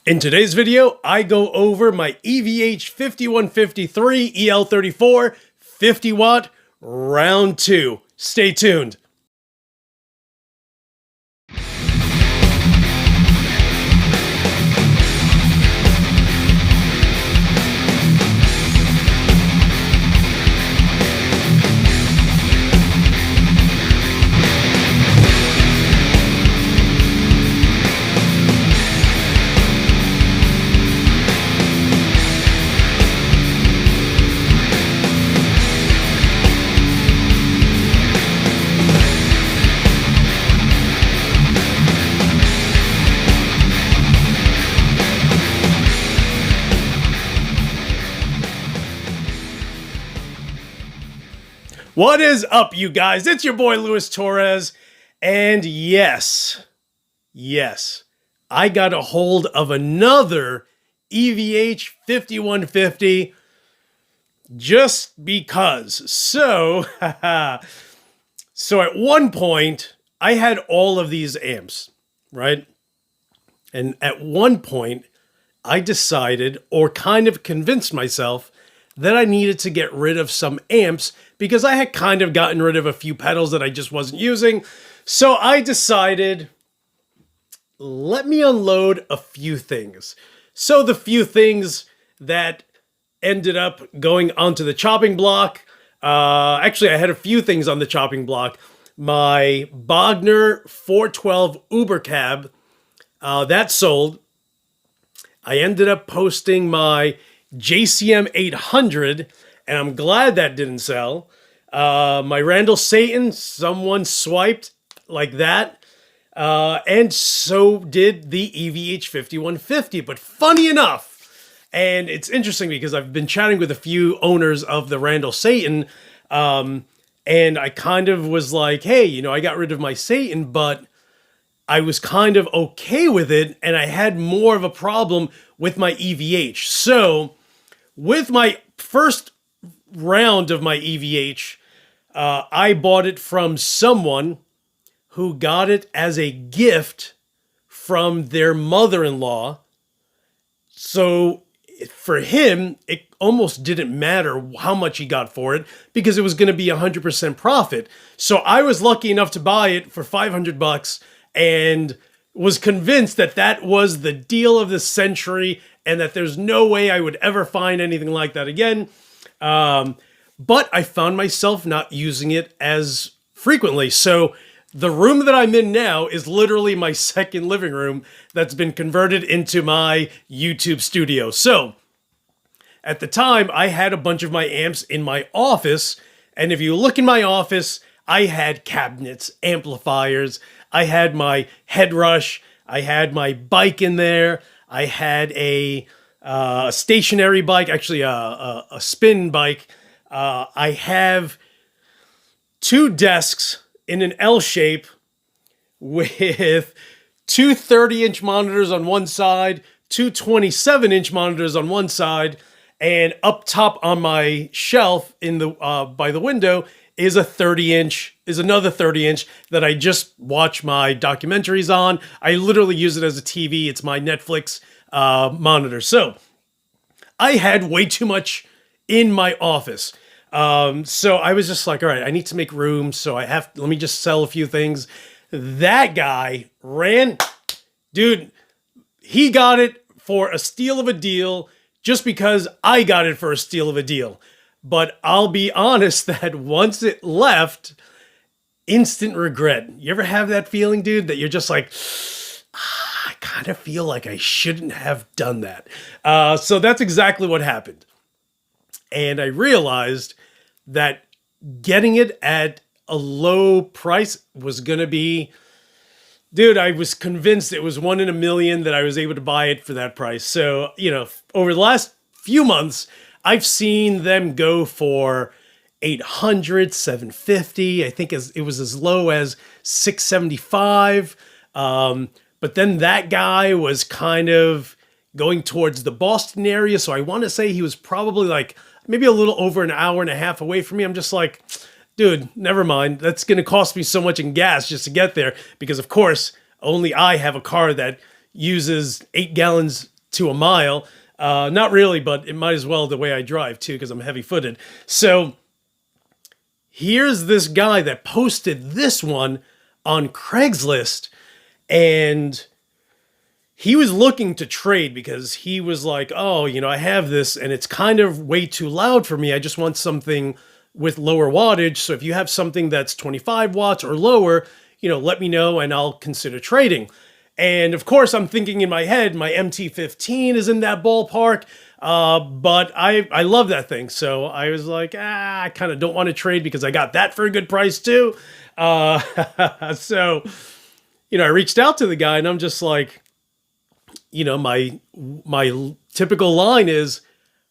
In today's video, I go over my EVH 5153 EL34 50 watt round 2. Stay tuned. What is up, you guys? It's your boy, Torres. And yes, I got a hold of another EVH 5150 just because. So at one point, I had all of these amps, right? And at one point, I decided, or kind of convinced myself, that I needed to get rid of some amps because I had kind of gotten rid of a few pedals that I just wasn't using. So I decided, let me unload a few things. So the few things that ended up going onto the chopping block, actually I had a few things on the chopping block. My Bogner 412 Uber cab, that sold. I ended up posting my JCM 800, and I'm glad that didn't sell. My Randall Satan, someone swiped like that. And so did the EVH 5150. But funny enough, and it's interesting because I've been chatting with a few owners of the Randall Satan, and I kind of was like, hey, you know, I got rid of my Satan, but I was kind of okay with it, and I had more of a problem with my EVH. So with my first round of my EVH, I bought it from someone who got it as a gift from their mother-in-law. So for him, it almost didn't matter how much he got for it because it was going to be 100% profit. So I was lucky enough to buy it for $500 and was convinced that that was the deal of the century and that there's no way I would ever find anything like that again. But I found myself not using it as frequently. So the room that I'm in now is literally my second living room that's been converted into my YouTube studio. So at the time, I had a bunch of my amps in my office. And if you look in my office, I had cabinets, amplifiers, I had my head rush, I had my bike in there, I had a stationary bike, actually a spin bike. I have two desks in an L shape with two 30-inch monitors on one side, two 27-inch monitors on one side, and up top on my shelf in the by the window is another 30-inch that I just watch my documentaries on. I literally use it as a TV. It's my Netflix monitor. So I had way too much in my office. So I was just like, all right, I need to make room. So let me just sell a few things. That guy dude, he got it for a steal of a deal just because I got it for a steal of a deal. But I'll be honest that once it left, instant regret. You ever have that feeling, dude, that you're just like, I kind of feel like I shouldn't have done that. So that's exactly what happened. And I realized that getting it at a low price was going to be, dude, I was convinced it was 1 in a million that I was able to buy it for that price. So, you know, over the last few months, I've seen them go for $800, $750. I think it was as low as $675. But then that guy was kind of going towards the Boston area. So I want to say he was probably like maybe a little over an hour and a half away from me. I'm just like, dude, never mind. That's going to cost me so much in gas just to get there. Because of course, only I have a car that uses 8 gallons to a mile. Not really, but it might as well the way I drive too, because I'm heavy footed. So here's this guy that posted this one on Craigslist, and he was looking to trade because he was like, oh, you know, I have this and it's kind of way too loud for me. I just want something with lower wattage. So if you have something that's 25 watts or lower, you know, let me know and I'll consider trading. And of course, I'm thinking in my head, my MT-15 is in that ballpark. But I love that thing. So I was like, I kind of don't want to trade because I got that for a good price too. So, you know, I reached out to the guy and I'm just like, you know, my typical line is,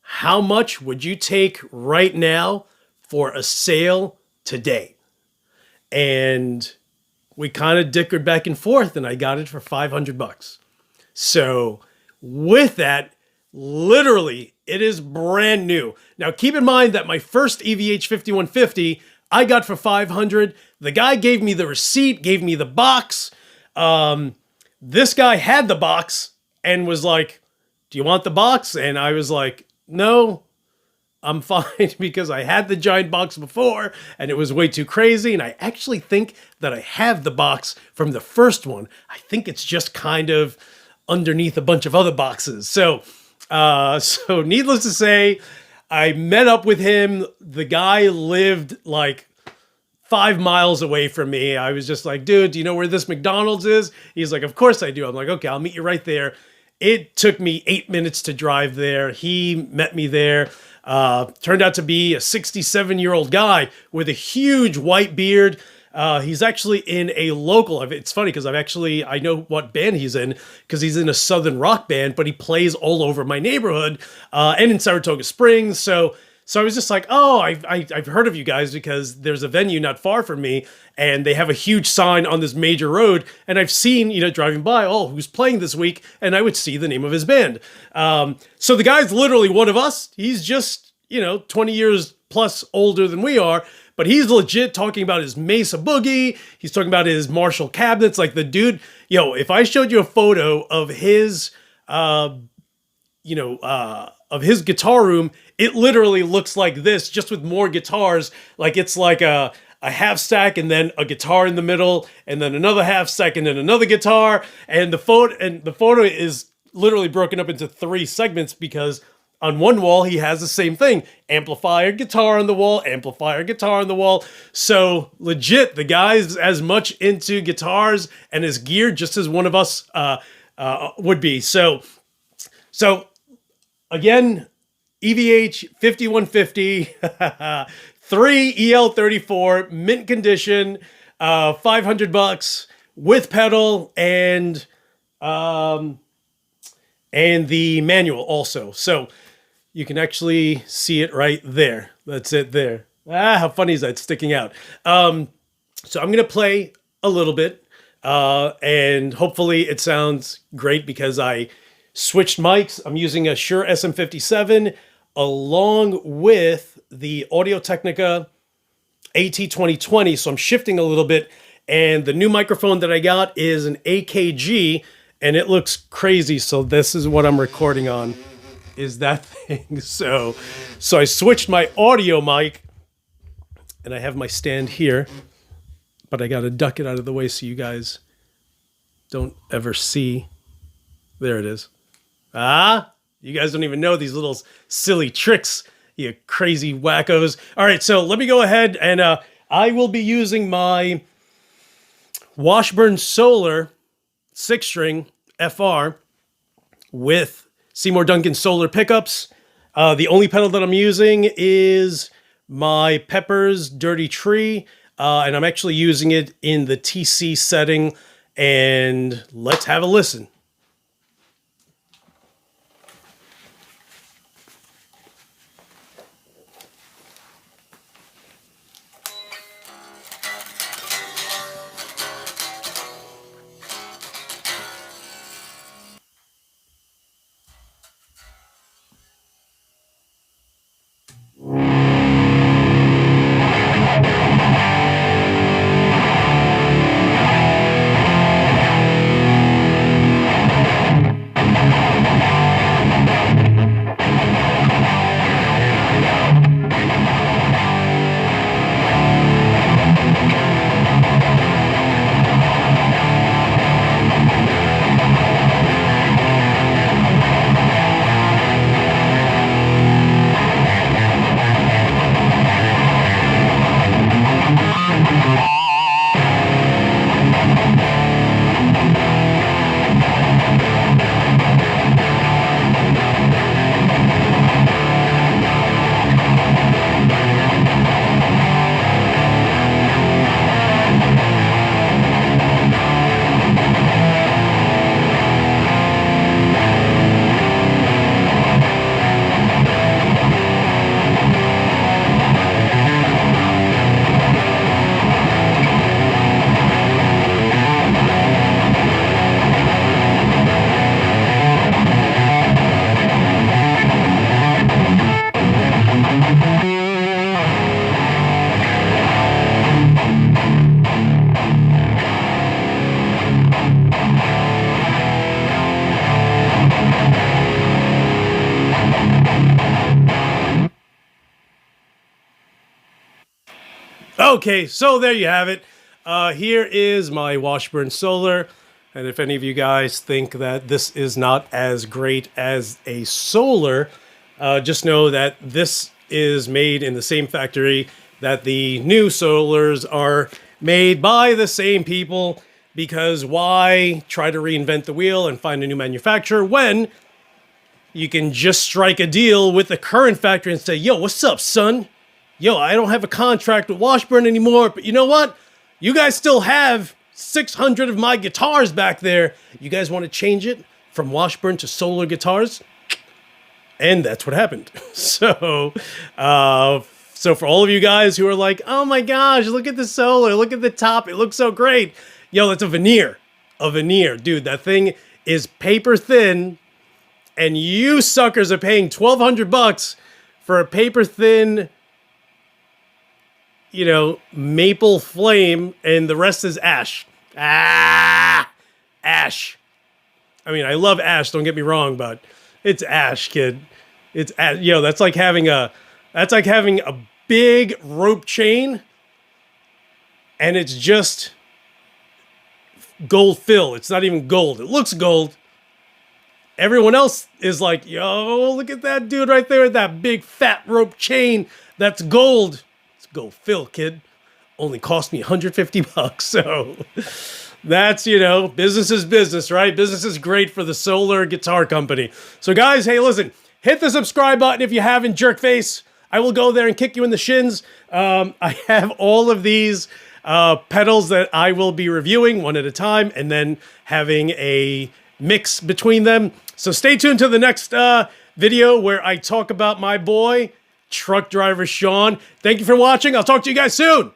how much would you take right now for a sale today? And we kind of dickered back and forth and I got it for $500. So with that, literally, it is brand new. Now, keep in mind that my first EVH 5150, I got for $500. The guy gave me the receipt, gave me the box. This guy had the box and was like, do you want the box? And I was like, no, I'm fine, because I had the giant box before and it was way too crazy. And I actually think that I have the box from the first one. I think it's just kind of underneath a bunch of other boxes. So needless to say, I met up with him. The guy lived like 5 miles away from me. I was just like, dude, do you know where this McDonald's is? He's like, of course I do. I'm like, okay, I'll meet you right there. It took me 8 minutes to drive there. He met me there. Turned out to be a 67-year-old guy with a huge white beard. He's actually in a local. It's funny because I know what band he's in because he's in a southern rock band, but he plays all over my neighborhood and in Saratoga Springs. So I was just like, oh, I've heard of you guys because there's a venue not far from me and they have a huge sign on this major road. And I've seen, you know, driving by, oh, who's playing this week? And I would see the name of his band. So the guy's literally one of us. He's just, you know, 20 years plus older than we are, but he's legit talking about his Mesa Boogie. He's talking about his Marshall cabinets. Like the dude, yo, if I showed you a photo of his, of his guitar room, it literally looks like this, just with more guitars. Like it's like a half stack and then a guitar in the middle and then another half stack and then another guitar. And the photo is literally broken up into 3 segments because on one wall, he has the same thing. Amplifier, guitar on the wall, amplifier, guitar on the wall. So legit, the guy's as much into guitars and his gear just as one of us would be. So again, EVH 5150, 3 EL34, mint condition, $500 with pedal and the manual also. So you can actually see it right there. That's it there. How funny is that sticking out? So I'm going to play a little bit and hopefully it sounds great because I switched mics. I'm using a Shure SM57 along with the Audio-Technica AT2020. So I'm shifting a little bit. And the new microphone that I got is an AKG and it looks crazy. So this is what I'm recording on, is that thing. So I switched my audio mic and I have my stand here, but I got to duck it out of the way so you guys don't ever see. There it is. You guys don't even know these little silly tricks, you crazy wackos. All right, so let me go ahead and I will be using my Washburn Solar 6-string FR with Seymour Duncan Solar pickups. The only pedal that I'm using is my Pepers Dirty Tree, and I'm actually using it in the TC setting, and let's have a listen. Okay, so there you have it. Here is my Washburn Solar. And if any of you guys think that this is not as great as a solar, just know that this is made in the same factory that the new solars are made by the same people, because why try to reinvent the wheel and find a new manufacturer when you can just strike a deal with the current factory and say, yo, what's up, son? Yo, I don't have a contract with Washburn anymore, but you know what? You guys still have 600 of my guitars back there. You guys want to change it from Washburn to Solar guitars? And that's what happened. So for all of you guys who are like, oh my gosh, look at the Solar, look at the top, it looks so great. Yo, that's a veneer. A veneer. Dude, that thing is paper thin, and you suckers are paying $1,200 for a paper thin, you know, maple flame, and the rest is ash. Ah, ash. I mean, I love ash, don't get me wrong, but it's ash, kid. It's ash. Yo, that's like having a big rope chain, and it's just gold fill. It's not even gold. It looks gold. Everyone else is like, yo, look at that dude right there with that big fat rope chain. That's gold. Go fill, kid. Only cost me $150. So that's, you know, business is business, right? Business is great for the Solar Guitar Company. So guys, hey, listen, hit the subscribe button if you haven't, jerkface. I will go there and kick you in the shins. I have all of these pedals that I will be reviewing one at a time and then having a mix between them. So stay tuned to the next video where I talk about my boy, truck driver Shawn. Thank you for watching. I'll talk to you guys soon.